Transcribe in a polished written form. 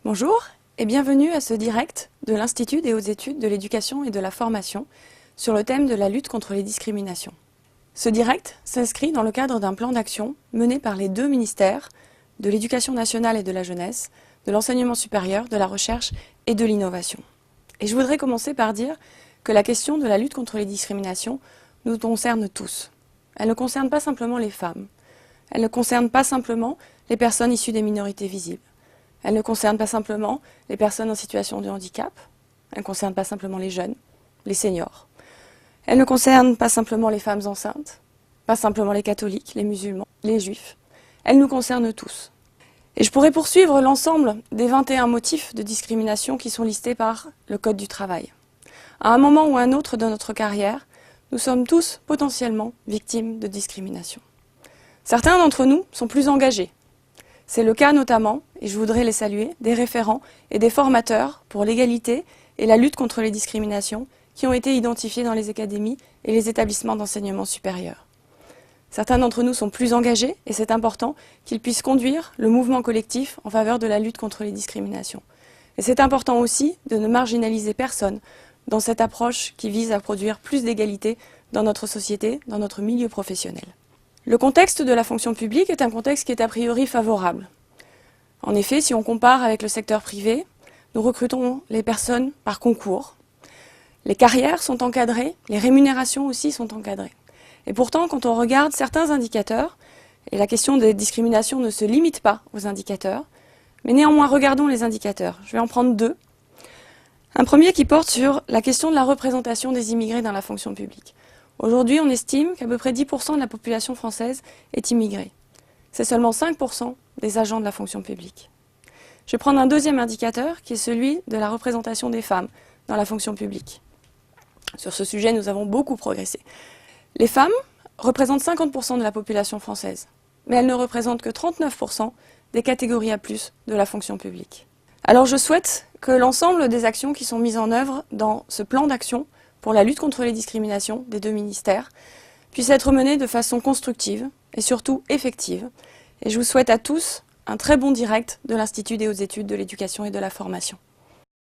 Bonjour et bienvenue à ce direct de l'Institut des hautes études de l'éducation et de la formation sur le thème de la lutte contre les discriminations. Ce direct s'inscrit dans le cadre d'un plan d'action mené par les deux ministères de l'Éducation nationale et de la jeunesse, de l'enseignement supérieur, de la recherche et de l'innovation. Et je voudrais commencer par dire que la question de la lutte contre les discriminations nous concerne tous. Elle ne concerne pas simplement les femmes. Elle ne concerne pas simplement les personnes issues des minorités visibles. Elle ne concerne pas simplement les personnes en situation de handicap. Elle ne concerne pas simplement les jeunes, les seniors. Elle ne concerne pas simplement les femmes enceintes, pas simplement les catholiques, les musulmans, les juifs. Elle nous concerne tous. Et je pourrais poursuivre l'ensemble des 21 motifs de discrimination qui sont listés par le Code du travail. À un moment ou à un autre de notre carrière, nous sommes tous potentiellement victimes de discrimination. Certains d'entre nous sont plus engagés. C'est le cas notamment, et je voudrais les saluer, des référents et des formateurs pour l'égalité et la lutte contre les discriminations qui ont été identifiés dans les académies et les établissements d'enseignement supérieur. Certains d'entre nous sont plus engagés et c'est important qu'ils puissent conduire le mouvement collectif en faveur de la lutte contre les discriminations. Et c'est important aussi de ne marginaliser personne dans cette approche qui vise à produire plus d'égalité dans notre société, dans notre milieu professionnel. Le contexte de la fonction publique est un contexte qui est a priori favorable. En effet, si on compare avec le secteur privé, nous recrutons les personnes par concours. Les carrières sont encadrées, les rémunérations aussi sont encadrées. Et pourtant, quand on regarde certains indicateurs, et la question des discriminations ne se limite pas aux indicateurs, mais néanmoins regardons les indicateurs. Je vais en prendre deux. Un premier qui porte sur la question de la représentation des immigrés dans la fonction publique. Aujourd'hui, on estime qu'à peu près 10% de la population française est immigrée. C'est seulement 5% des agents de la fonction publique. Je vais prendre un deuxième indicateur qui est celui de la représentation des femmes dans la fonction publique. Sur ce sujet, nous avons beaucoup progressé. Les femmes représentent 50% de la population française, mais elles ne représentent que 39% des catégories A+ de la fonction publique. Alors je souhaite que l'ensemble des actions qui sont mises en œuvre dans ce plan d'action pour la lutte contre les discriminations des deux ministères puissent être menées de façon constructive et surtout effective. Et je vous souhaite à tous un très bon direct de l'Institut des hautes études de l'éducation et de la formation.